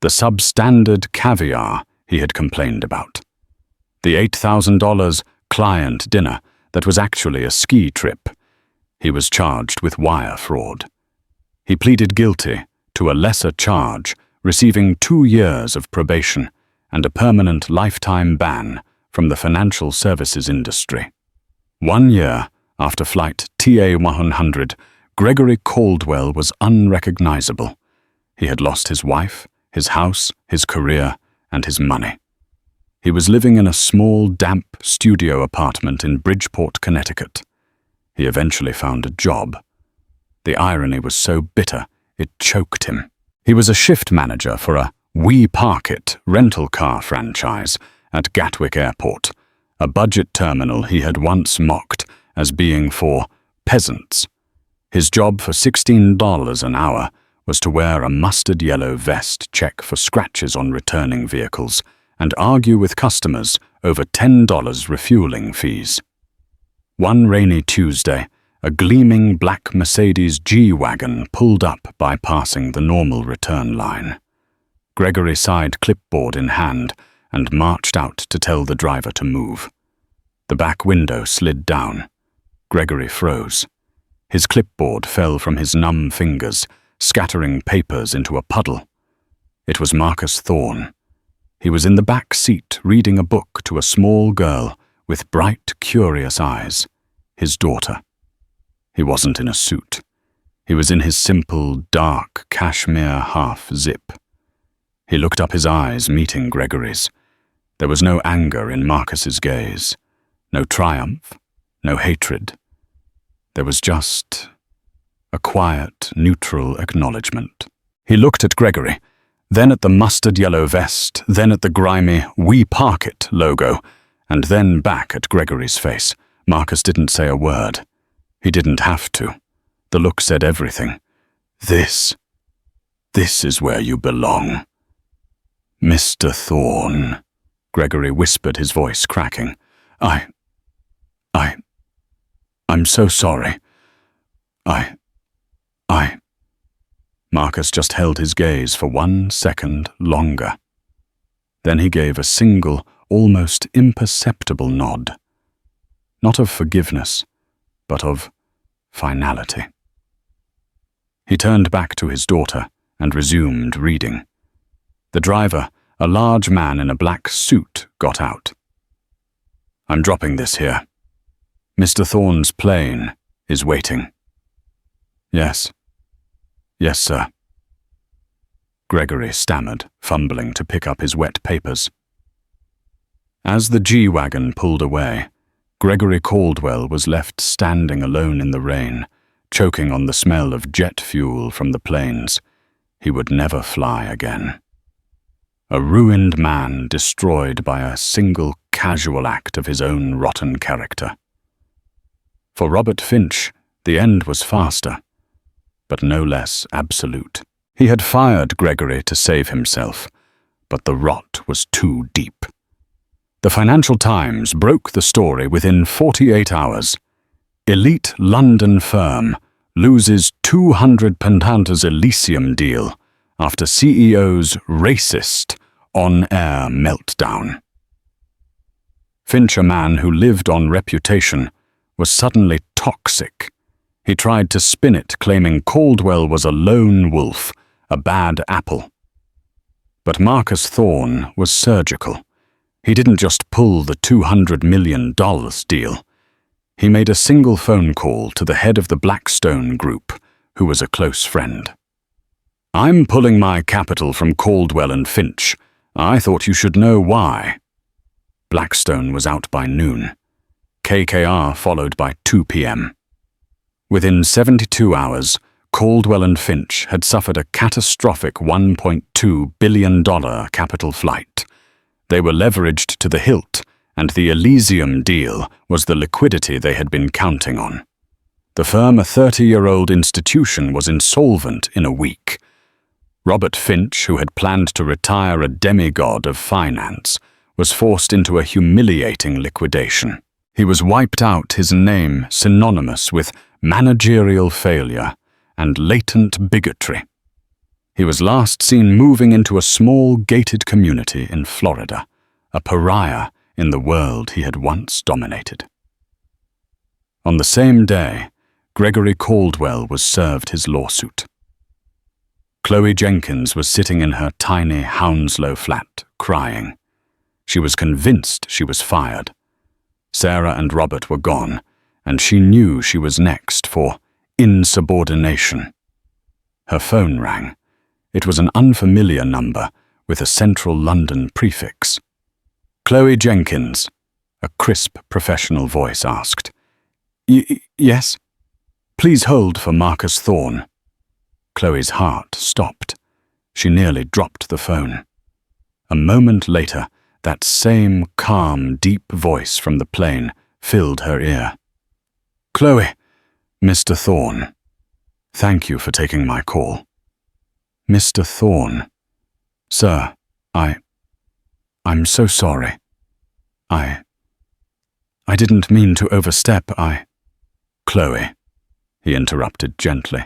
A: the substandard caviar he had complained about, the $8,000 client dinner that was actually a ski trip. He was charged with wire fraud. He pleaded guilty to a lesser charge, receiving 2 years of probation and a permanent lifetime ban from the financial services industry. 1 year after flight TA-100, Gregory Caldwell was unrecognizable. He had lost his wife, his house, his career, and his money. He was living in a small, damp studio apartment in Bridgeport, Connecticut. He eventually found a job. The irony was so bitter, it choked him. He was a shift manager for a We Park It rental car franchise at Gatwick Airport, a budget terminal he had once mocked as being for peasants. His job for $16 an hour was to wear a mustard yellow vest, check for scratches on returning vehicles, and argue with customers over $10 refueling fees. One rainy Tuesday, a gleaming black Mercedes G-Wagon pulled up bypassing the normal return line. Gregory sighed, clipboard in hand, and marched out to tell the driver to move. The back window slid down. Gregory froze. His clipboard fell from his numb fingers, scattering papers into a puddle. It was Marcus Thorne. He was in the back seat reading a book to a small girl with bright, curious eyes, his daughter. He wasn't in a suit. He was in his simple, dark, cashmere half-zip. He looked up, his eyes meeting Gregory's. There was no anger in Marcus's gaze, no triumph, no hatred. There was just a quiet, neutral acknowledgement. He looked at Gregory, then at the mustard yellow vest, then at the grimy "We Park It" logo, and then back at Gregory's face. Marcus didn't say a word. He didn't have to. The look said everything. This is where you belong. Mr. Thorne, Gregory whispered, his voice cracking. I'm so sorry. Marcus just held his gaze for 1 second longer. Then he gave a single, almost imperceptible nod. Not of forgiveness, but of finality. He turned back to his daughter and resumed reading. The driver, a large man in a black suit, got out. I'm dropping this here. Mr. Thorne's plane is waiting. Yes, sir. Gregory stammered, fumbling to pick up his wet papers. As the G-Wagon pulled away, Gregory Caldwell was left standing alone in the rain, choking on the smell of jet fuel from the planes. He would never fly again. A ruined man destroyed by a single casual act of his own rotten character. For Robert Finch, the end was faster, but no less absolute. He had fired Gregory to save himself, but the rot was too deep. The Financial Times broke the story within 48 hours. Elite London firm loses £200 Pentantas Elysium deal after CEO's racist on-air meltdown. Finch, a man who lived on reputation, was suddenly toxic. He tried to spin it, claiming Caldwell was a lone wolf, a bad apple. But Marcus Thorne was surgical. He didn't just pull the $200 million deal. He made a single phone call to the head of the Blackstone Group, who was a close friend. I'm pulling my capital from Caldwell and Finch. I thought you should know why. Blackstone was out by noon. KKR followed by 2 p.m. Within 72 hours, Caldwell and Finch had suffered a catastrophic $1.2 billion capital flight. They were leveraged to the hilt, and the Elysium deal was the liquidity they had been counting on. The firm, a 30-year-old institution, was insolvent in a week. Robert Finch, who had planned to retire a demigod of finance, was forced into a humiliating liquidation. He was wiped out, his name synonymous with managerial failure and latent bigotry. He was last seen moving into a small gated community in Florida, a pariah in the world he had once dominated. On the same day, Gregory Caldwell was served his lawsuit. Chloe Jenkins was sitting in her tiny Hounslow flat, crying. She was convinced she was fired. Sarah and Robert were gone, and she knew she was next for insubordination. Her phone rang. It was an unfamiliar number with a central London prefix. Chloe Jenkins, a crisp professional voice asked. Yes? Please hold for Marcus Thorne. Chloe's heart stopped. She nearly dropped the phone. A moment later, that same calm, deep voice from the plane filled her ear. "Chloe, Mr. Thorne. Thank you for taking my call." "Mr. Thorne. Sir, I'm so sorry. I didn't mean to overstep, "Chloe," he interrupted gently.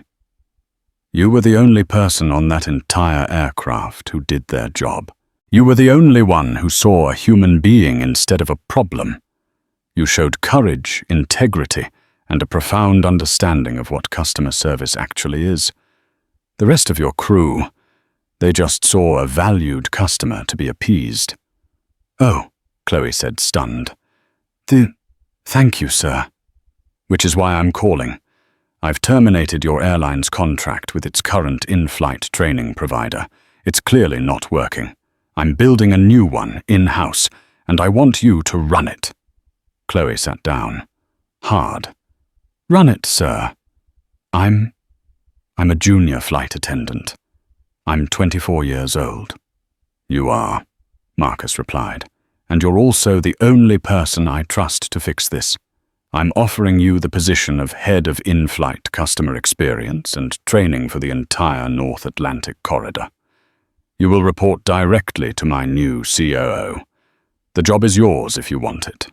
A: "You were the only person on that entire aircraft who did their job. You were the only one who saw a human being instead of a problem. You showed courage, integrity, and a profound understanding of what customer service actually is. The rest of your crew, they just saw a valued customer to be appeased." "Oh," Chloe said, stunned. Thank you, sir. Which is why I'm calling. I've terminated your airline's contract with its current in-flight training provider. It's clearly not working. I'm building a new one in-house, and I want you to run it." Chloe sat down. Hard. "Run it, sir. I'm a junior flight attendant. I'm 24 years old." "You are," Marcus replied, "and you're also the only person I trust to fix this. I'm offering you the position of head of in-flight customer experience and training for the entire North Atlantic corridor. You will report directly to my new COO. The job is yours if you want it."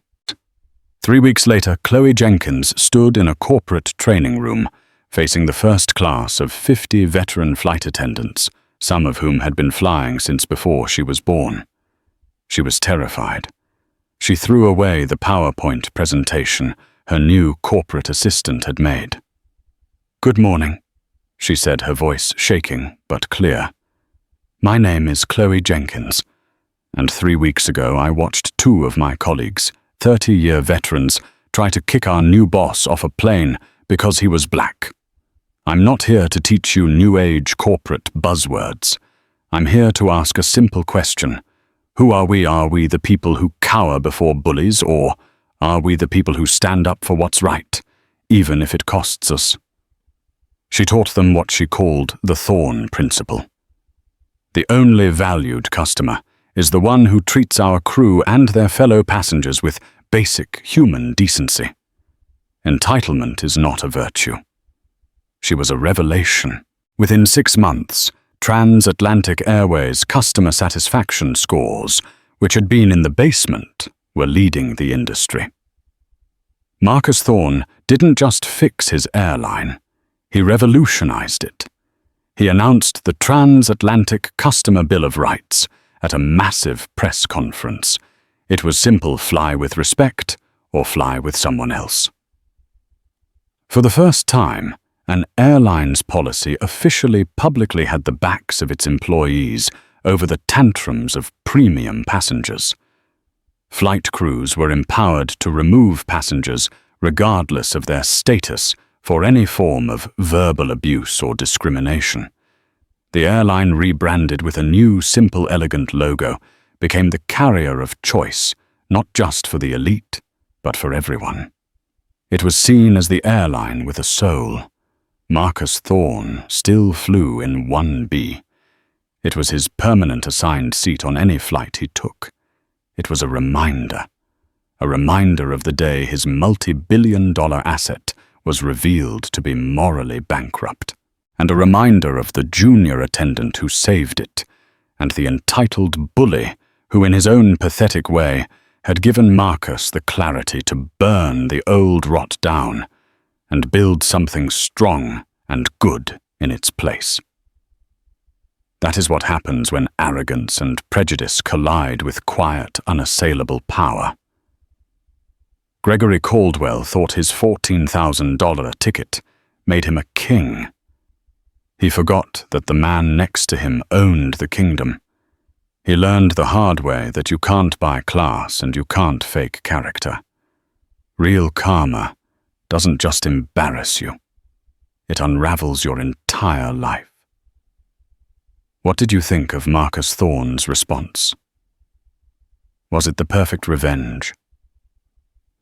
A: 3 weeks later, Chloe Jenkins stood in a corporate training room, facing the first class of 50 veteran flight attendants, some of whom had been flying since before she was born. She was terrified. She threw away the PowerPoint presentation her new corporate assistant had made. "Good morning," she said, her voice shaking but clear. "My name is Chloe Jenkins, and 3 weeks ago I watched 2 of my colleagues, 30-year veterans, try to kick our new boss off a plane because he was black. I'm not here to teach you New Age corporate buzzwords. I'm here to ask a simple question. Who are we? Are we the people who cower before bullies, or are we the people who stand up for what's right, even if it costs us?" She taught them what she called the Thorne principle. The only valued customer is the one who treats our crew and their fellow passengers with basic human decency. Entitlement is not a virtue. She was a revelation. Within 6 months, Transatlantic Airways' customer satisfaction scores, which had been in the basement, were leading the industry. Marcus Thorne didn't just fix his airline, he revolutionized it. He announced the Transatlantic Customer Bill of Rights at a massive press conference. It was simple: fly with respect or fly with someone else. For the first time, an airline's policy officially publicly had the backs of its employees over the tantrums of premium passengers. Flight crews were empowered to remove passengers regardless of their status for any form of verbal abuse or discrimination. The airline, rebranded with a new, simple, elegant logo, became the carrier of choice, not just for the elite, but for everyone. It was seen as the airline with a soul. Marcus Thorne still flew in 1B. It was his permanent assigned seat on any flight he took. It was a reminder of the day his multi-billion-dollar asset was revealed to be morally bankrupt, and a reminder of the junior attendant who saved it, and the entitled bully who, in his own pathetic way, had given Marcus the clarity to burn the old rot down and build something strong and good in its place. That is what happens when arrogance and prejudice collide with quiet, unassailable power. Gregory Caldwell thought his $14,000 ticket made him a king. He forgot that the man next to him owned the kingdom. He learned the hard way that you can't buy class and you can't fake character. Real karma doesn't just embarrass you. It unravels your entire life. What did you think of Marcus Thorne's response? Was it the perfect revenge?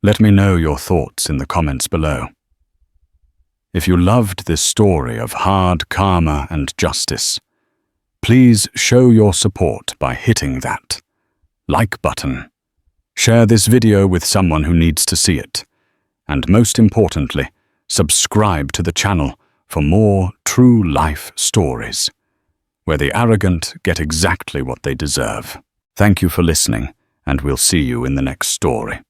A: Let me know your thoughts in the comments below. If you loved this story of hard karma and justice, please show your support by hitting that like button. Share this video with someone who needs to see it. And most importantly, subscribe to the channel for more true life stories, where the arrogant get exactly what they deserve. Thank you for listening, and we'll see you in the next story.